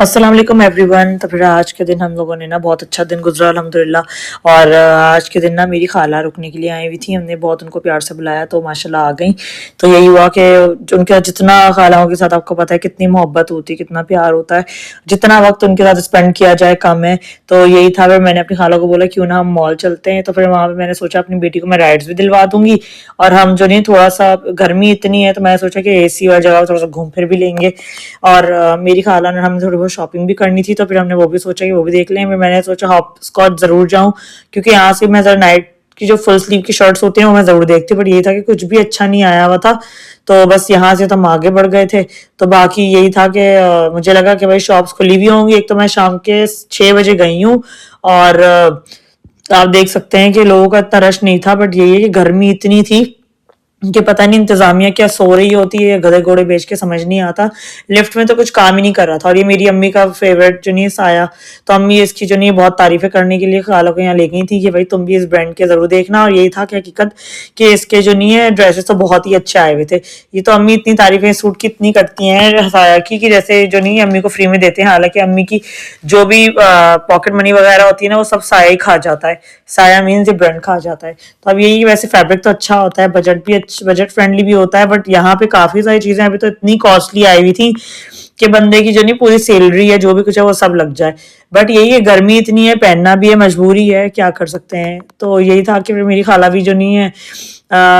अस्सलाम वालेकुम एवरीवन। तो फिर आज के दिन हम लोगों ने ना बहुत अच्छा दिन गुजरा अल्हम्दुलिल्लाह। और आज के दिन ना मेरी खाला रुकने के लिए आई हुई थी, हमने बहुत उनको प्यार से बुलाया तो माशाल्लाह आ गई। तो यही हुआ कि उनके जितना खालाओं के साथ आपको पता है कितनी मोहब्बत होती है, कितना प्यार होता है, जितना वक्त उनके साथ स्पेंड किया जाए कम है। तो यही था, फिर मैंने अपनी खाला को बोला क्यों ना हम मॉल चलते हैं। तो फिर वहाँ पे मैंने सोचा अपनी बेटी को मैं राइड्स भी दिलवा दूंगी, और हम जो नहीं थोड़ा सा गर्मी इतनी है तो मैं सोचा कि एसी वाली जगह थोड़ा सा घूम फिर भी लेंगे। और मेरी खाला ने हमें थोड़ी बहुत शॉपिंग भी करनी थी, तो फिर हमने वो भी सोचा कि वो भी देख लें। फिर मैंने सोचा हॉप स्कॉट जरूर जाऊं, क्योंकि यहाँ से मैं जरा नाइट की जो फुल स्लीव की शर्ट्स होती हैं वो मैं जरूर देखती हूँ, बट यही था कि कुछ भी अच्छा नहीं आया हुआ था। तो बस यहाँ से तो हम आगे बढ़ गए थे। तो बाकी यही था कि मुझे लगा कि भाई शॉप्स खुली हुई होंगी। एक तो मैं शाम के 6 बजे गई हूँ, और आप देख सकते हैं कि लोगों का इतना रश नहीं था, बट यही है कि गर्मी इतनी थी कि पता नहीं इंतजामिया क्या सो रही होती है, गधे घोड़े बेच के समझ नहीं आता। लिफ्ट में तो कुछ काम ही नहीं कर रहा था। और ये मेरी अम्मी का फेवरेट जो नहीं साया, तो अम्मी इसकी जो नहीं बहुत तारीफें करने के लिए खाला को यहाँ ले गई थी कि भाई तुम भी इस ब्रांड के जरूर देखना। और यही था कि हकीकत कि इसके जो नहीं है ड्रेसेस तो बहुत ही अच्छे आए हुए थे। ये तो अम्मी इतनी तारीफें सूट की इतनी करती हैं साया की कि जैसे जो नहीं अम्मी को फ्री में देते हैं। हालांकि अम्मी की जो भी पॉकेट मनी वगैरह होती है ना वो सब साया ही खा जाता है। साया मीन्स ये ब्रांड खा जाता है। तो अब यही वैसे फैब्रिक तो अच्छा होता है, बजट फ्रेंडली भी होता है, बट यहाँ पे काफी सारी चीजें अभी तो इतनी कॉस्टली आई हुई थी कि बंदे की जो नहीं पूरी सैलरी है जो भी कुछ है वो सब लग जाए। बट यही है, गर्मी इतनी है, पहनना भी है, मजबूरी है, क्या कर सकते हैं। तो यही था कि फिर मेरी खाला भी जो नहीं है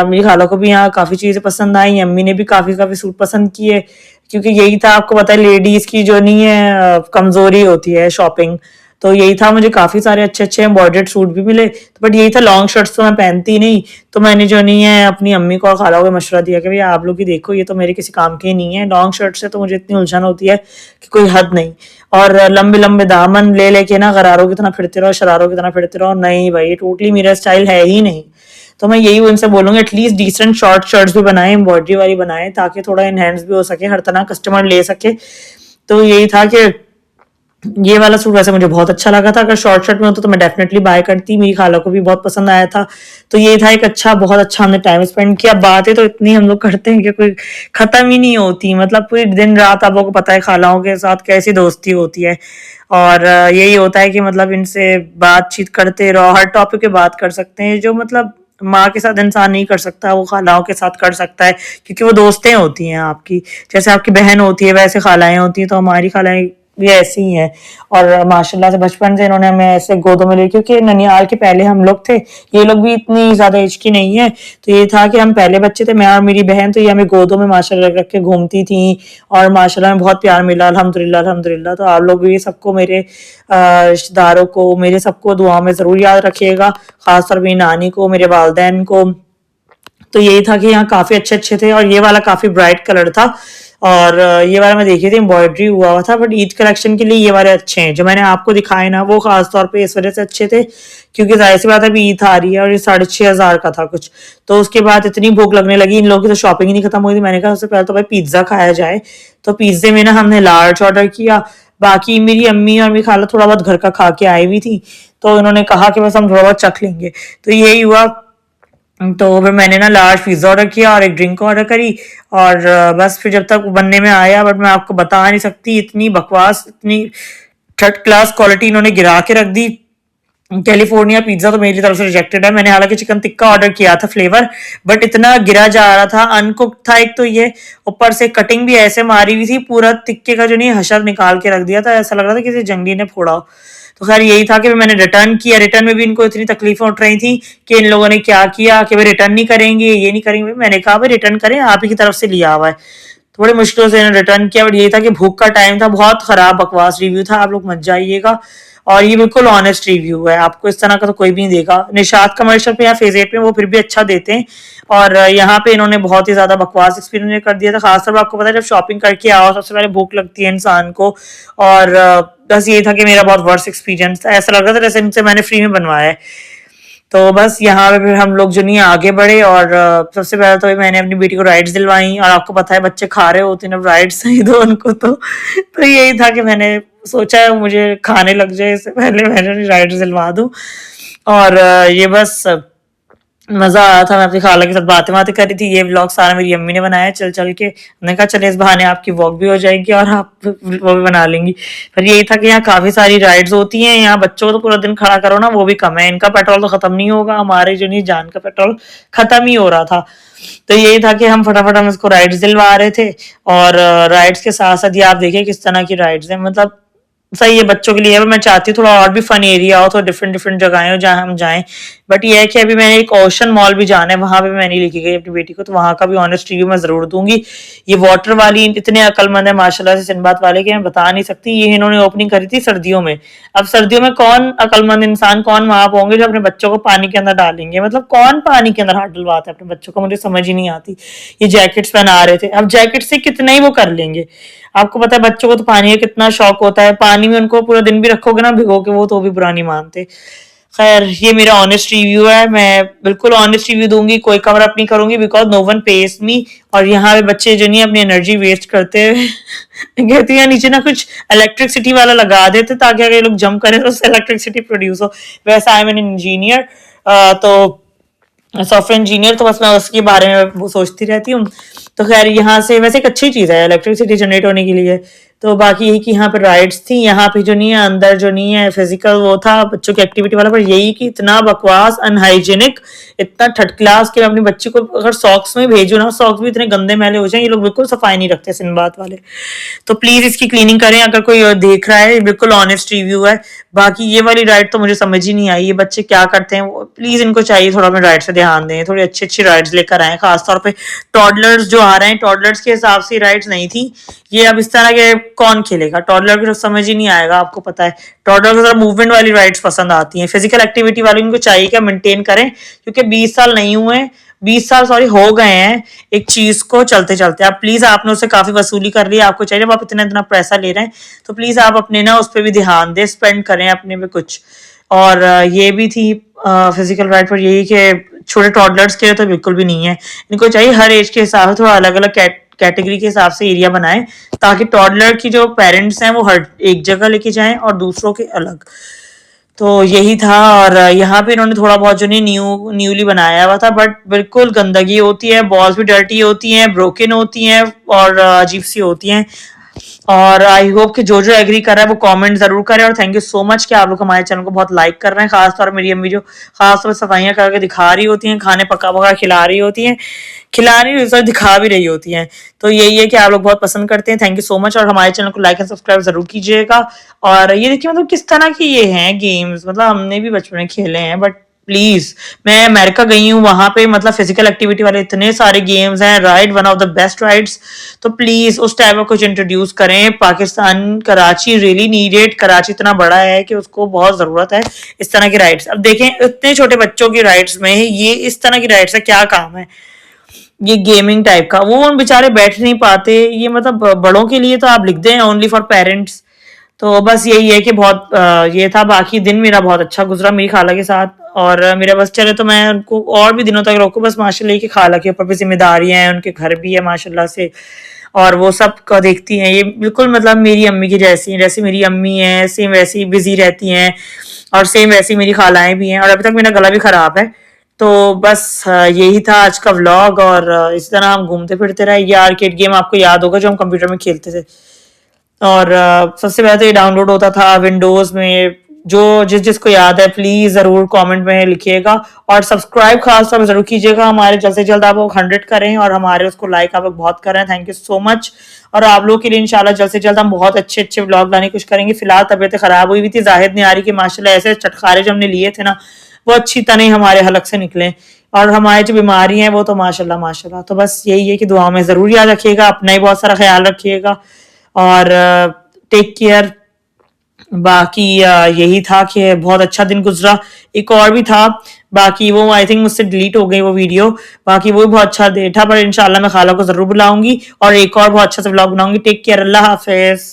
मेरी खाला को भी यहाँ काफी चीजें पसंद आई, अम्मी ने भी काफी काफी सूट पसंद किए। क्योंकि यही था, आपको पता है लेडीज की जो नहीं है कमजोरी होती है शॉपिंग। तो यही था, मुझे काफी सारे अच्छे अच्छे एम्ब्रॉयडर्ड सूट भी मिले, तो बट यही था लॉन्ग शर्ट्स तो मैं पहनती नहीं। तो मैंने जो नहीं है अपनी अम्मी को और खाला को मशवरा दिया कि भैया आप लोग ही देखो, ये तो मेरे किसी काम के नहीं है। लॉन्ग शर्ट से तो मुझे इतनी उलझन होती है कि कोई हद नहीं। और लंबे लंबे दामन ले लेके ना गरारों की तरह फिरते रहो, शरारों की तरह फिरते रहो, नहीं भाई ये टोटली मेरा स्टाइल है ही नहीं। तो मैं यही उनसे बोलूंगी एटलीस्ट डिसेंट शॉर्ट शर्ट्स भी बनाए, एम्ब्रॉयडरी वाली बनाए, ताकि थोड़ा इनहेंस भी हो सके, हर तरह कस्टमर ले सके। तो यही था कि ये वाला सूट वैसे मुझे बहुत अच्छा लगा था। अगर शॉर्ट शर्ट में होता तो मैं डेफिनेटली बाय करती, मेरी खाला को भी बहुत पसंद आया था। तो ये था एक अच्छा, बहुत अच्छा हमने टाइम स्पेंड किया। बातें तो इतनी हम लोग करते हैं कि कोई खत्म ही नहीं होती, मतलब पूरी दिन रात आप लोगों को पता है खालाओं के साथ कैसी दोस्ती होती है। और यही होता है कि मतलब इनसे बातचीत करते रहो, हर टॉपिक पे बात कर सकते हैं, जो मतलब माँ के साथ इंसान नहीं कर सकता वो खालाओं के साथ कर सकता है, क्योंकि वो दोस्तें होती हैं आपकी। जैसे आपकी बहन होती है वैसे खालाएं होती हैं, तो हमारी खालाएं भी ऐसी ही हैं। और माशाल्लाह से बचपन से इन्होंने हमें ऐसे गोदों में ले, क्योंकि ननिहाल के पहले हम लोग थे, ये लोग भी इतनी ज्यादा एज की नहीं है। तो ये था कि हम पहले बच्चे थे, मैं और मेरी बहन, तो ये हमें गोदों में माशाल्लाह रख रख के घूमती थी। और माशाल्लाह में बहुत प्यार मिला अल्हम्दुलिल्लाह अल्हम्दुलिल्लाह। तो आप लोग भी सबको, मेरे रिश्तेदारों को, मेरे सबको दुआ में जरूर याद रखिएगा, खासतौर मेरी नानी को, मेरे वालदैन को। तो यही था कि यहाँ काफी अच्छे अच्छे थे, और ये वाला काफी ब्राइट कलर था। और ये वाला मैं देखी थी एम्ब्रॉयडरी हुआ हुआ था, बट ईद कलेक्शन के लिए ये वाले अच्छे हैं। जो मैंने आपको दिखाए ना वो खास तौर पे इस वजह से अच्छे थे क्योंकि जाहिर सी बात है अभी ईद आ रही है, और ये 6,500 का था कुछ। तो उसके बाद इतनी भूख लगने लगी, इन लोगों की तो शॉपिंग ही नहीं खत्म हुई थी। मैंने कहा सबसे पहले तो भाई पिज्जा खाया जाए। तो पिज्जे में ना हमने लार्ज ऑर्डर किया। बाकी मेरी अम्मी और मेरी खाला थोड़ा बहुत घर का खा के आई हुई थी, तो उन्होंने कहा कि बस हम थोड़ा बहुत चख लेंगे। तो यही हुआ। तो फिर मैंने ना लार्ज पिज्जा ऑर्डर किया और एक ड्रिंक ऑर्डर करी। और बस फिर जब तक बनने में आया, बट मैं आपको बता नहीं सकती, इतनी बकवास, इतनी थर्ड क्लास क्वालिटी इन्होंने गिरा के रख दी। कैलिफोर्निया पिज्जा तो मेरी तरफ से रिजेक्टेड है। मैंने हालांकि चिकन टिक्का ऑर्डर किया था फ्लेवर, बट इतना गिरा जा रहा था, अनकुक्ड था एक तो, ये ऊपर से कटिंग भी ऐसे मारी हुई थी, पूरा टिक्के का जो नहीं हशर निकाल के रख दिया था, ऐसा लग रहा था किसी जंगली ने फोड़ा हो। तो खैर यही था कि मैंने रिटर्न किया। रिटर्न में भी इनको इतनी तकलीफें उठ रही थी कि इन लोगों ने क्या किया कि भाई रिटर्न नहीं करेंगे, ये नहीं करेंगे। मैंने कहा भाई रिटर्न करें, आप ही की तरफ से लिया हुआ है। तो बड़ी मुश्किलों से इन्होंने रिटर्न किया, बट यही था कि भूख का टाइम था, बहुत खराब बकवास रिव्यू था, आप लोग मत जाइएगा। और ये बिल्कुल ऑनेस्ट रिव्यू है, आपको इस तरह का तो कोई भी नहीं देगा। निशात कमर्शियल पे या फेज 8 पे वो फिर भी अच्छा देते हैं, और यहाँ पे इन्होंने बहुत ही ज्यादा बकवास एक्सपीरियंस कर दिया था। खासतौर पर आपको पता है जब शॉपिंग करके आओ सबसे पहले भूख लगती है इंसान को। और बस ये था कि मेरा बहुत वर्स्ट एक्सपीरियंस था, ऐसा लग रहा था जैसे इनसे मैंने फ्री में बनवाया है। तो बस यहाँ पे फिर हम लोग जो नहीं आगे बढ़े, और सबसे पहले तो मैंने अपनी बेटी को राइड्स दिलवाई। और आपको पता है बच्चे खा रहे होते हैं ना राइड्स नहीं दो उनको, तो यही था कि मैंने सोचा मुझे खाने लग जाए इससे पहले मैंने राइड्स दिलवा दूं। और ये बस मजा आया था। मैं अपनी खाला के साथ बातें बातें कर रही थी। ये व्लॉग सारा मेरी अम्मी ने बनाया चल चल के। मैंने कहा चले इस बहाने आपकी वॉक भी हो जाएगी और आप वो भी बना लेंगी। पर यही था कि यहाँ काफी सारी राइड्स होती हैं। यहाँ बच्चों को तो पूरा दिन खड़ा करो ना वो भी कम है। इनका पेट्रोल तो खत्म नहीं होगा, हमारे जो नहीं जान का पेट्रोल खत्म ही हो रहा था। तो यही था कि हम फटाफट हम इसको राइड्स दिलवा रहे थे। और राइड्स के साथ साथ ये आप देखिए किस तरह की राइड्स हैं, मतलब सही है बच्चों के लिए। मैं चाहती हूँ थोड़ा और भी फन एरिया हो, थोड़ा डिफरेंट डिफरेंट जगहें हो जहाँ हम जाएं। बट ये है कि अभी मैंने एक ओशन मॉल भी जाना है, वहां पे मैं नहीं लेके गई अपनी बेटी को, तो वहां का भी ऑनेस्ट रिव्यू मैं जरूर दूंगी। ये वाटर वाली इतने अकलमंद है माशाल्लाह से सिनबात वाले कि मैं बता नहीं सकती। ये इन्होंने ओपनिंग करी थी सर्दियों में। अब सर्दियों में कौन अकलमंद इंसान, कौन माँ बाप होंगे जो अपने बच्चों को पानी के अंदर डालेंगे, मतलब कौन पानी के अंदर हाथ डलवाता है अपने बच्चों को, मुझे समझ ही नहीं आती। ये जैकेट्स पहना रहे थे, अब जैकेट से कितना ही वो कर लेंगे। आपको पता है बच्चों को तो पानी का कितना शौक होता है, पानी में उनको पूरा दिन भी रखोगे ना भिगो के वो तो भी बुरा नहीं मानते। खैर ये मेरा ऑनेस्ट रिव्यू है, मैं बिल्कुल ऑनेस्ट रिव्यू दूंगी, कोई कवर अप नहीं करूंगी बिकॉज नो वन पेस मी। और यहाँ पे बच्चे जो नहीं अपनी एनर्जी वेस्ट करते हुए कहती है नीचे ना कुछ इलेक्ट्रिसिटी वाला लगा देते ताकि अगर ये लोग जंप करें तो उससे इलेक्ट्रिसिटी प्रोड्यूस हो। वैसे आई एम एन इंजीनियर, तो सॉफ्टवेयर इंजीनियर, तो बस मैं उसके बारे में वो सोचती रहती हूँ। तो खैर यहाँ से वैसे एक अच्छी चीज है इलेक्ट्रिसिटी जनरेट होने के लिए। तो बाकी यही कि यहाँ पे राइड्स थी, यहाँ पे जो नहीं है अंदर जो नहीं है फिजिकल वो था बच्चों की एक्टिविटी वाला, पर यही कि इतना बकवास अनहाइजेनिक, इतना थर्ड क्लास के। मैं अपनी बच्ची को अगर सॉक्स में भेजू ना, सॉक्स भी इतने गंदे मैले हो जाए, ये लोग बिल्कुल सफाई नहीं रखते सिनबात वाले। तो प्लीज इसकी क्लीनिंग करें अगर कोई देख रहा है, बिल्कुल ऑनेस्ट रिव्यू है। बाकी ये वाली राइड तो मुझे समझ ही नहीं आई, ये बच्चे क्या करते हैं। प्लीज इनको चाहिए थोड़ा अपने राइड से ध्यान दें, थोड़ी अच्छी अच्छी राइड्स लेकर आए, खासतौर पे टॉडलर्स जो आ रहे हैं, टॉडलर्स के हिसाब से राइड्स नहीं थी ये। अब इस तरह के कौन खेलेगा, टॉडलर को तो समझ ही नहीं आएगा। आपको पता है टॉडलर को जरा मूवमेंट वाली राइड्स पसंद आती हैं, फिजिकल एक्टिविटी वाली उनको चाहिए कि मेंटेन करें, क्योंकि 20 साल नहीं हुए, 20 साल सॉरी हो गए हैं एक चीज को चलते चलते। आप प्लीज, आपने उससे काफी वसूली कर ली, आपको चाहिए जब आप इतना इतना पैसा ले रहे हैं तो प्लीज आप अपने ना उस पर भी ध्यान दें, स्पेंड करें अपने पे कुछ। और ये भी थी फिजिकल राइट पर यही कि छोटे टॉडलर्स के लिए तो बिल्कुल भी नहीं है। इनको चाहिए हर एज के हिसाब से थोड़ा अलग अलग कैटेगरी के हिसाब से एरिया बनाए, ताकि टॉडलर की जो पेरेंट्स हैं वो हर एक जगह लेके जाएं और दूसरों के अलग। तो यही था। और यहाँ पे इन्होंने थोड़ा बहुत जो नहीं न्यूली बनाया हुआ था, बट बिल्कुल गंदगी होती है, बॉल्स भी डर्टी होती हैं, ब्रोकन होती हैं और अजीब सी होती हैं। और आई होप कि जो एग्री कर रहा है वो कमेंट जरूर करे। और थैंक यू सो मच कि आप लोग हमारे चैनल को बहुत लाइक कर रहे हैं, खासतौर मेरी अम्मी जो खासतौर सफाइयां करके दिखा रही होती हैं, खाने पका पका खिला रही होती हैं, खिला नहीं सर दिखा भी रही होती हैं। तो यही है कि आप लोग बहुत पसंद करते हैं, थैंक यू सो मच। और हमारे चैनल को लाइक एंड सब्सक्राइब जरूर कीजिएगा। और ये देखिए मतलब किस तरह की ये हैं गेम्स, मतलब हमने भी बचपन में खेले हैं, बट प्लीज, मैं अमेरिका गई हूँ, वहां पे मतलब फिजिकल एक्टिविटी वाले इतने सारे गेम्स हैं, ride one of the best rides. तो प्लीज उस टाइप का कुछ इंट्रोड्यूस करें। पाकिस्तान कराची रियली नीडेड, कराची इतना बड़ा है कि उसको बहुत जरूरत है इस तरह की राइड्स। अब देखें इतने छोटे बच्चों की राइड्स में ये इस तरह की राइड्स का क्या काम है, ये गेमिंग टाइप का, वो उन बेचारे बैठ नहीं पाते। ये मतलब बड़ों के लिए तो आप लिख दें ओनली फॉर पेरेंट्स। तो बस यही है कि बहुत ये था। बाकी दिन मेरा बहुत अच्छा गुजरा मेरी खाला के साथ। और मेरा बस चले तो मैं उनको और भी दिनों तक रोकूं, बस माशाल्लाह की खाला के ऊपर भी जिम्मेदारियां हैं, उनके घर भी है माशाल्लाह से, और वो सब को देखती हैं। ये बिल्कुल मतलब मेरी अम्मी की जैसी हैं, जैसी मेरी अम्मी है सेम वैसी बिजी रहती हैं, और सेम वैसी मेरी खालाएं भी हैं। और अभी तक मेरा गला भी खराब है। तो बस यही था आज का व्लॉग। और इसी तरह हम घूमते फिरते रहे। ये आर्केड गेम आपको याद होगा जो हम कंप्यूटर में खेलते थे। और सबसे पहले तो ये डाउनलोड होता था विंडोज में। जो जिसको याद है प्लीज जरूर कमेंट में लिखिएगा। और सब्सक्राइब खास तौर पर जरूर कीजिएगा, हमारे जल्द से जल्द आप लोग 100 करें, और हमारे उसको लाइक आप लोग बहुत करें। Thank you so much. और आप लोगों के लिए इंशाल्लाह जल्द से जल्द हम बहुत अच्छे अच्छे व्लॉग लाने की कोशिश करेंगे। फिलहाल तबीयत खराब हुई थी, जाहिर नहीं आ रही कि माशाल्लाह ऐसे चटखारे जो हमने लिए थे ना वो अच्छी तरह हमारे हलक से निकले। और हमारी जो बीमारी है वो तो माशाल्लाह माशाल्लाह। तो बस यही है कि दुआ में जरूर याद रखिएगा, अपना ही बहुत सारा ख्याल रखिएगा, और टेक केयर। बाकी यही था कि बहुत अच्छा दिन गुजरा। एक और भी था, बाकी वो आई थिंक मुझसे डिलीट हो गई वो वीडियो। बाकी वो भी बहुत अच्छा डे था, पर इंशाल्लाह मैं खाला को जरूर बुलाऊंगी और एक और बहुत अच्छा सा व्लॉग बनाऊंगी। टेक केयर, अल्लाह हाफिज।